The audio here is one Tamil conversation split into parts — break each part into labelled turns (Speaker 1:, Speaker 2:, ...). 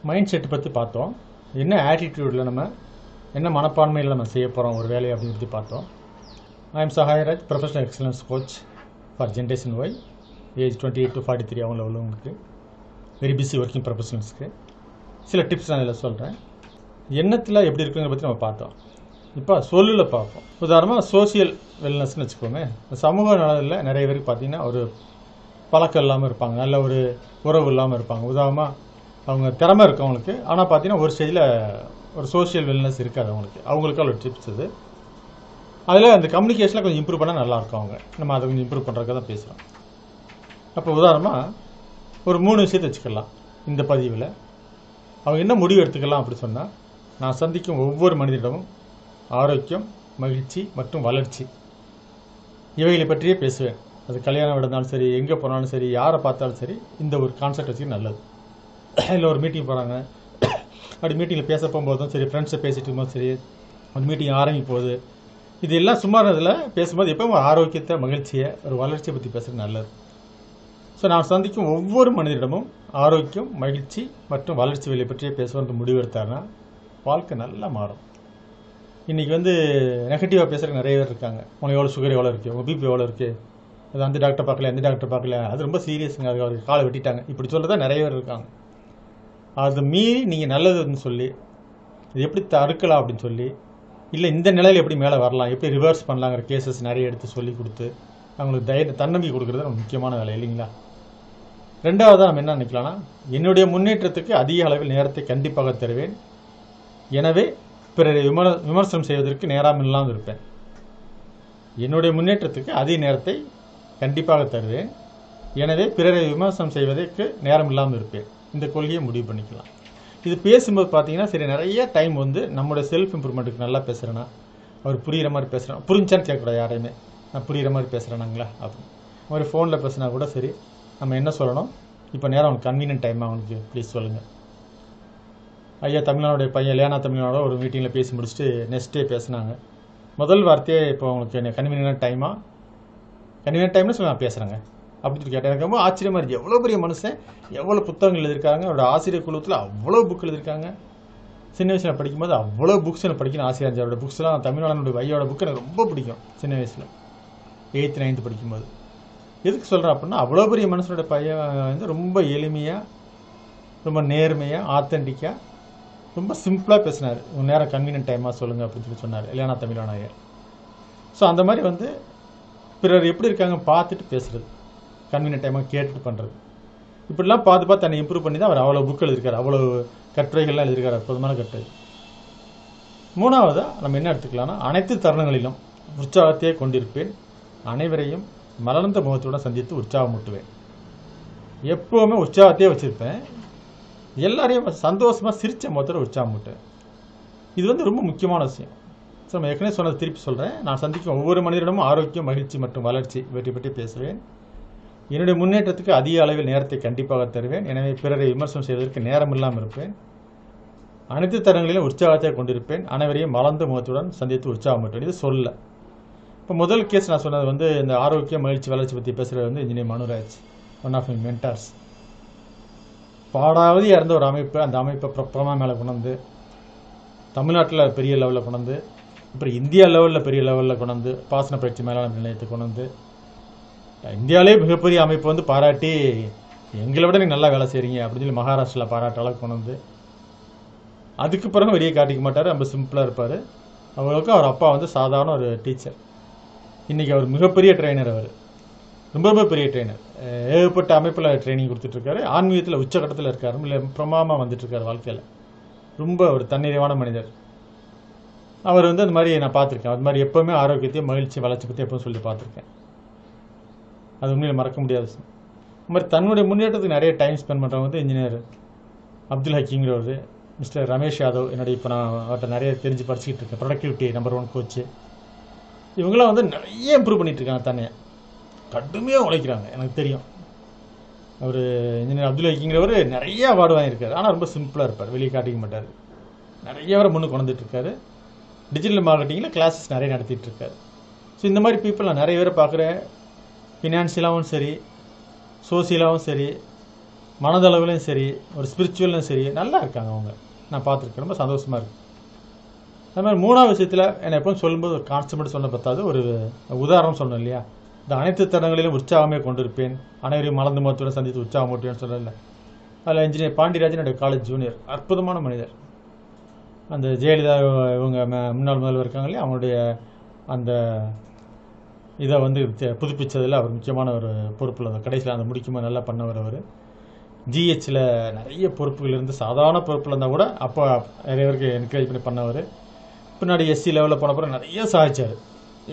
Speaker 1: மைண்ட் செட் பற்றி பார்த்தோம். என்ன ஆட்டிடியூடில் நம்ம என்ன மனப்பான்மையில் நம்ம செய்ய போகிறோம் ஒரு வேலையை அப்படின்னு பற்றி பார்த்தோம். I am Sahayaraj, professional excellence coach for generation Y, age 28 to 43 அவங்கள உள்ளவங்களுக்கு, வெரி பிஸி ஒர்க்கிங் ப்ரொஃபஷனல்ஸ்க்கு சில டிப்ஸ் நான் இதில் சொல்கிறேன். எண்ணத்தில் எப்படி இருக்குங்கிறத பற்றி நம்ம பார்த்தோம். இப்போ சொல்லில் பார்ப்போம். உதாரணமாக சோசியல் வெல்னஸ்ன்னு வச்சுக்கோங்க. சமூக நலனில் நிறைய பேருக்கு பார்த்திங்கன்னா ஒரு பழக்கம் இல்லாமல் இருப்பாங்க, நல்ல ஒரு உறவு இல்லாமல் இருப்பாங்க. உதாரணமாக அவங்க திறமை இருக்கும் அவங்களுக்கு, ஆனால் பார்த்தீங்கன்னா ஒரு ஸ்டேஜில் ஒரு சோஷியல் வெல்னஸ் இருக்காது அவங்களுக்கு ஒரு டிப்ஸ் இது. அதில் அந்த கம்யூனிகேஷனில் கொஞ்சம் இம்ப்ரூவ் பண்ணால் நல்லாயிருக்கும். நம்ம அதை கொஞ்சம் இம்ப்ரூவ் பண்ணுறதுக்கு தான் பேசுகிறோம். அப்போ உதாரணமாக ஒரு 3 விஷயத்தை வச்சுக்கலாம். இந்த பதிவில் அவங்க என்ன முடிவு எடுத்துக்கலாம் அப்படி சொன்னால், நான் சந்திக்கும் ஒவ்வொரு மனிதரிடமும் ஆரோக்கியம், மகிழ்ச்சி மற்றும் வளர்ச்சி இவைகளை பற்றியே பேசுவேன். அது கல்யாணம் விடனாலும் சரி, எங்கே போனாலும் சரி, யாரை பார்த்தாலும் சரி, இந்த ஒரு கான்செப்ட் வச்சுக்க நல்லது. இல்லை ஒரு மீட்டிங் போகிறாங்க, அப்படி மீட்டிங்கில் பேச போகும்போதும் சரி, ஃப்ரெண்ட்ஸை பேசிட்டு இருக்கும்போது சரி, அந்த மீட்டிங் ஆரம்பி போகுது, இது எல்லாம் சும்மா இதில் பேசும்போது எப்போ ஒரு ஆரோக்கியத்தை, மகிழ்ச்சியை, ஒரு வளர்ச்சியை பற்றி பேசுகிறது நல்லது. ஸோ நான் சந்திக்கும் ஒவ்வொரு மனிதரிடமும் ஆரோக்கியம், மகிழ்ச்சி மற்றும் வளர்ச்சி வேலை பற்றியே பேசுவது முடிவு எடுத்தாருன்னா வாழ்க்கை நல்லா மாறும். இன்றைக்கி நெகட்டிவாக பேசுகிற நிறைய பேர் இருக்காங்க. உனக்கு எவ்வளோ சுகர் எவ்வளோ இருக்குது, உங்கள் பிபி எவ்வளோ இருக்குது, அது அந்த டாக்டர் பார்க்கல, எந்த டாக்டர் பார்க்கல, அது ரொம்ப சீரியஸுங்க, அது அவருக்கு காலை வெட்டிட்டாங்க, இப்படி சொல்கிறதா நிறைய பேர் இருக்காங்க. அதை மீறி நீங்கள் நல்லதுன்னு சொல்லி இது எப்படி தடுக்கலாம் அப்படின்னு சொல்லி, இல்லை இந்த நிலையில் எப்படி மேலே வரலாம், எப்படி ரிவர்ஸ் பண்ணலாங்கிற கேசஸ் நிறைய எடுத்து சொல்லி கொடுத்து அவங்களுக்கு தன்னம்பிக்கை கொடுக்குறது ரொம்ப முக்கியமான வேலை இல்லைங்களா. ரெண்டாவதாக நம்ம என்ன நினைக்கலாம்னா, என்னுடைய முன்னேற்றத்துக்கு அதிக அளவில் நேரத்தை கண்டிப்பாக தருவேன், எனவே பிறரை விமர்சனம் செய்வதற்கு நேரம் இல்லாமல் இருப்பேன். என்னுடைய முன்னேற்றத்துக்கு அதிக நேரத்தை கண்டிப்பாக தருவேன், எனவே பிறரை விமர்சனம் செய்வதற்கு நேரம் இல்லாமல் இருப்பேன். இந்த கொள்கையை முடிவு பண்ணிக்கலாம். இது பேசும்போது பார்த்தீங்கன்னா சரி, நிறைய டைம் நம்மளுடைய செல்ஃப் இம்ப்ரூவ்மெண்ட்டுக்கு நல்லா பேசுகிறேன்னா, அவர் புரிகிற மாதிரி பேசுகிறேன், புரிஞ்சான்னு கேட்கக்கூடாது யாரையுமே, நான் புரிகிற மாதிரி பேசுகிறேனாங்களா அப்படின்னு. ஒரு ஃபோனில் பேசுனா கூட சரி, நம்ம என்ன சொல்லணும், இப்போ நேரம் அவனுக்கு கன்வீனியன்ட் டைமாக அவனுக்கு ப்ளீஸ் சொல்லுங்கள். ஐயா தமிழ்நாடுடைய பையன் லேனா தமிழ்நாடோட ஒரு மீட்டிங்கில் பேசி முடிச்சுட்டு நெக்ஸ்ட் டே பேசுனாங்க. முதல் வார்த்தையே இப்போ அவங்களுக்கு கன்வீனியன்ட் டைமாக, கன்வீனியன்ட் டைம்னு சொல்லி நான் பேசுகிறேங்க அப்படின்னு கேட்டேன். எனக்கு ரொம்ப ஆச்சரியமாக இருக்குது. எவ்வளோ பெரிய மனுஷன், எவ்வளோ புத்தகங்கள் எழுதியிருக்காங்க, அவரோட ஆசிரியர் குழுத்தில் அவ்வளோ புக் எழுதியிருக்காங்க. சின்ன வயசில் படிக்கும்போது அவ்வளோ புக்ஸ் எனக்கு படிக்கணும் ஆசையாக இருந்துச்சு. அவரோட புக்ஸ்லாம், தமிழ்நாடுடைய ஐயோட புக்கு எனக்கு ரொம்ப பிடிக்கும். சின்ன வயசில் 8th 9th படிக்கும்போது. எதுக்கு சொல்கிறேன் அப்படின்னா, அவ்வளோ பெரிய மனுஷனோட பையன் ரொம்ப எளிமையாக, ரொம்ப நேர்மையாக, ஆத்தென்டிக்காக, ரொம்ப சிம்பிளாக பேசினார். நேரம் கன்வீனியன்ட் டைமாக சொல்லுங்கள் அப்படின்னு சொல்லி சொன்னார் லேனா தமிழான ஐயர். ஸோ அந்த மாதிரி பிறர் எப்படி இருக்காங்க பார்த்துட்டு பேசுகிறது, கன்வீனியன்ட் டைமாக கேட்டுட்டு பண்ணுறது, இப்படிலாம் பார்த்து தன்னை இம்ப்ரூவ் பண்ணி தான் அவர் அவ்வளோ புக் எழுதியிருக்காரு, அவ்வளோ கட்டுரைகள்லாம் எழுதியிருக்காரு, அற்புதமான கட்டுரை. மூணாவதாக நம்ம என்ன எடுத்துக்கலாம்னா, அனைத்து தருணங்களிலும் உற்சாகத்தையே கொண்டிருப்பேன், அனைவரையும் மலர்ந்த முகத்துடன் சந்தித்து உற்சாகமூட்டுவேன். எப்போவுமே உற்சாகத்தையே வச்சுருப்பேன், எல்லாரையும் சந்தோஷமாக சிரித்த முகத்தோட உற்சாகமூட்டுவேன். இது ரொம்ப முக்கியமான விஷயம். ஸோ நம்ம ஏற்கனவே சொன்னது திருப்பி சொல்கிறேன். நான் சந்திக்கும் ஒவ்வொரு மனிதனிடமும் ஆரோக்கியம், மகிழ்ச்சி மற்றும் வளர்ச்சி இவற்றை பற்றி பேசுவேன். என்னுடைய முன்னேற்றத்துக்கு அதிக அளவில் நேரத்தை கண்டிப்பாக தருவேன், எனவே பிறரை விமர்சனம் செய்வதற்கு நேரம் இல்லாமல் இருப்பேன். அனைத்து தரங்களிலும் உற்சாகத்தை கொண்டிருப்பேன், அனைவரையும் மலர்ந்த முகத்துடன் சந்தித்து உற்சாகமூட்டுவேன். இது சொல்ல. இப்போ முதல் கேஸ் நான் சொன்னது இந்த ஆரோக்கியம், மகிழ்ச்சி, வளர்ச்சி பற்றி பேசுகிறது engineer Manuraj, one of my mentors. பாடாவது இறந்த ஒரு அமைப்பு, அந்த அமைப்பை பிரபலமாக மேலே கொண்டு தமிழ்நாட்டில் பெரிய லெவலில் கொண்டு அப்புறம் இந்தியா லெவலில் பெரிய லெவலில் கொண்டு பாசன பயிற்சி மேலாண்மை நிலையத்தை கொண்டு இந்தியாவிலே மிகப்பெரிய அமைப்பு பாராட்டி, எங்களை விட நீங்கள் நல்லா வேலை செய்கிறீங்க அப்படின்னு சொல்லி மகாராஷ்டிராவில் பாராட்ட அளவுக்கு கொண்டு அதுக்கு பிறகு வெளியே காட்டிக்க மாட்டார், ரொம்ப சிம்பிளாக இருப்பார். அவங்களுக்கும் அவர் அப்பா சாதாரண ஒரு டீச்சர். இன்றைக்கி அவர் மிகப்பெரிய ட்ரெயினர், அவர் ரொம்ப ரொம்ப பெரிய ட்ரெயினர், ஏகப்பட்ட அமைப்பில் ட்ரைனிங் கொடுத்துட்ருக்காரு, ஆன்மீகத்தில் உச்சகட்டத்தில் இருக்கார், இல்லை பிரமாமாக வந்துட்டுருக்கார் வாழ்க்கையில். ரொம்ப ஒரு தன்னிறைவான மனிதர் அவர். அந்த மாதிரி நான் பார்த்துருக்கேன். அது மாதிரி எப்போவுமே ஆரோக்கியத்தையும், மகிழ்ச்சி, வளர்ச்சி பற்றி எப்போவும் சொல்லி பார்த்துருக்கேன். அது உண்மையில் மறக்க முடியாது. அது மாதிரி தன்னுடைய முன்னேற்றத்துக்கு நிறைய டைம் ஸ்பெண்ட் பண்ணுறவங்க இன்ஜினியர் அப்துல் ஹக்கீங்கிறவர், மிஸ்டர் ரமேஷ் யாதவ், என்னுடைய இப்போ நான் அவர்கிட்ட நிறைய தெரிஞ்சு படிச்சுக்கிட்டு இருக்கேன், ப்ரொடக்டிவிட்டி நம்பர் 1 கோச்சு. இவங்களாம் நிறைய இம்ப்ரூவ் பண்ணிகிட்ருக்காங்க, தன்னை கடுமையாக உழைக்கிறாங்க. எனக்கு தெரியும். அவர் இன்ஜினியர் அப்துல் ஹக்கீங்கிறவர் நிறைய அவார்டு வாங்கியிருக்காரு, ஆனால் ரொம்ப சிம்பிளாக இருப்பார், வெளியே காட்டிக்க மாட்டார். நிறைய பேரை முன்னுக்கு கொண்டுட்டுருக்காரு. டிஜிட்டல் மார்க்கெட்டிங்கில் கிளாஸஸ் நிறைய நடத்திட்டுருக்காரு. ஸோ இந்த மாதிரி பீப்புள் நான் நிறைய பேரை பார்க்குறேன். ஃபினான்ஷியலாகவும் சரி, சோசியலாகவும் சரி, மனதளவுலையும் சரி, ஒரு ஸ்பிரிச்சுவல்லையும் சரி நல்லா இருக்காங்க அவங்க. நான் பார்த்துருக்கேன். ரொம்ப சந்தோஷமாக இருக்குது. அது மாதிரி 3வது விஷயத்தில் என்னை எப்பவும் சொல்லும்போது ஒரு கான்செப்ட் சொன்ன பத்தாது, ஒரு உதாரணம் சொன்னேன் இல்லையா? இந்த அனைத்து தருணங்களிலும் உற்சாகமே கொண்டிருப்பேன், அனைவரையும் மலர்ந்து முகத்துடன் சந்தித்து உற்சாகம் ஊட்டுவேன்னு சொல்லல. அதில் இன்ஜினியர் பாண்டியராஜன் என்னுடைய காலேஜ் ஜூனியர், அற்புதமான மனிதர். அந்த ஜெயலலிதா இவங்க முன்னாள் முதல்வர் இருக்காங்க இல்லையா, அவங்களுடைய அந்த இதை வந்து புதுப்பிச்சதில் அவர் முக்கியமான ஒரு பொறுப்பில் கடைசியில் அந்த முடிக்கும்போது நல்லா பண்ணவர். அவர் ஜிஹெச்சில் நிறைய பொறுப்புகள் இருந்து சாதாரண பொறுப்பில் இருந்தால் கூட அப்போ நிறைய பேருக்கு என்கரேஜ் பண்ணி பண்ணவர். பின்னாடி எஸ்சி லெவலில் போனப்பறம் நிறைய சாதிச்சார்.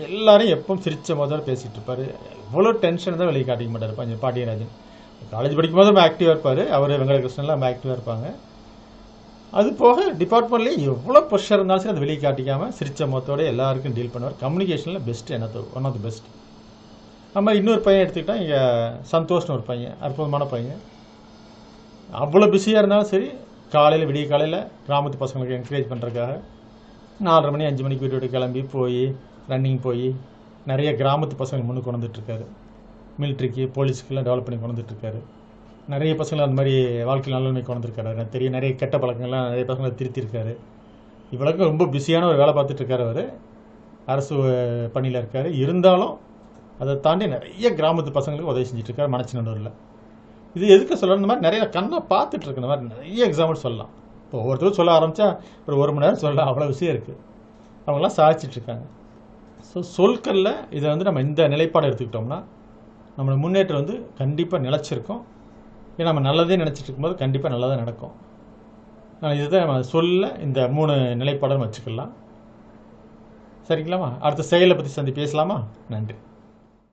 Speaker 1: எல்லாரையும் எப்பவும் சிரித்த முதல்ல பேசிகிட்டு இருப்பார். எவ்வளோ டென்ஷன் தான் வெளியே காட்டிக்க மாட்டார் பாண்டியராஜன். காலேஜ் படிக்கும்போது ரொம்ப ஆக்டிவாக இருப்பார். அவர் வெங்கடகிருஷ்ணன்லாம் ரொம்ப ஆக்டிவாக இருப்பாங்க. அது போக டிபார்ட்மெண்ட்லேயே எவ்வளோ ப்ரெஷர் இருந்தாலும் சரி அதை வெளியே காட்டிக்காமல் சிரித்த முகத்தோட எல்லாருக்கும் டீல் பண்ணுவார். கம்யூனிகேஷனில் பெஸ்ட்டு, எனக்கு ஒன் ஆஃப் தி பெஸ்ட். அது மாதிரி இன்னொரு பையன் எடுத்துக்கிட்டால் இங்கே சந்தோஷ்னு ஒரு பையன், அற்புதமான பையன். அவ்வளோ பிஸியாக இருந்தாலும் சரி காலையில் விடிய காலையில் கிராமத்து பசங்களுக்கு என்கரேஜ் பண்ணுறதுக்காக 4:30 மணி 5 மணிக்கு வீட்டு கிளம்பி போய் ரன்னிங் போய் நிறைய கிராமத்து பசங்க முன்னுக்கு கொண்டு வந்துட்டுருக்காரு. மிலிட்ரிக்கு போலீஸுக்கெல்லாம் டெவலப் பண்ணி கொண்டு வந்துட்டுருக்காரு. நிறைய பசங்களை அந்த மாதிரி வாழ்க்கையில் நல்லமை கொண்டு வந்துருக்காரு. எனக்கு தெரியும், நிறைய கெட்ட பழக்கங்கள்லாம் நிறைய பசங்களை திருத்திருக்காரு. இவ்வளோக்கும் ரொம்ப பிஸியான ஒரு வேலை பார்த்துட்ருக்காரு. அவர் அரசு பணியில் இருக்கார். இருந்தாலும் அதை தாண்டி நிறைய கிராமத்து பசங்களுக்கு உதவி செஞ்சுட்ருக்காரு மணச்சநல்லூரில். இது எதுக்கு சொல்லணும், இந்த மாதிரி நிறைய கண்ணை பார்த்துட்ருக்கு. இந்த மாதிரி நிறைய எக்ஸாம்பிள் சொல்லலாம். இப்போ ஒவ்வொருத்தரும் சொல்ல ஆரம்பித்தா ஒரு 1 மணி நேரம் சொல்லலாம், அவ்வளோ விஷயம் இருக்குது. அவங்களாம் சாதிச்சிட்ருக்காங்க. ஸோ சொற்களில் இதை வந்து நம்ம இந்த நிலைப்பாடு எடுத்துக்கிட்டோம்னா நம்மளோட முன்னேற்றம் வந்து கண்டிப்பாக நிலச்சிருக்கும். ஏன்னா நம்ம நல்லதே நினச்சிட்டு இருக்கும்போது கண்டிப்பாக நல்லதாக நடக்கும். இதுதான் நம்ம சொல்ல இந்த 3 நிலைப்பாடு வச்சுக்கலாம். சரிங்களாமா? அடுத்த செயலை பற்றி பேசலாமா? நன்றி.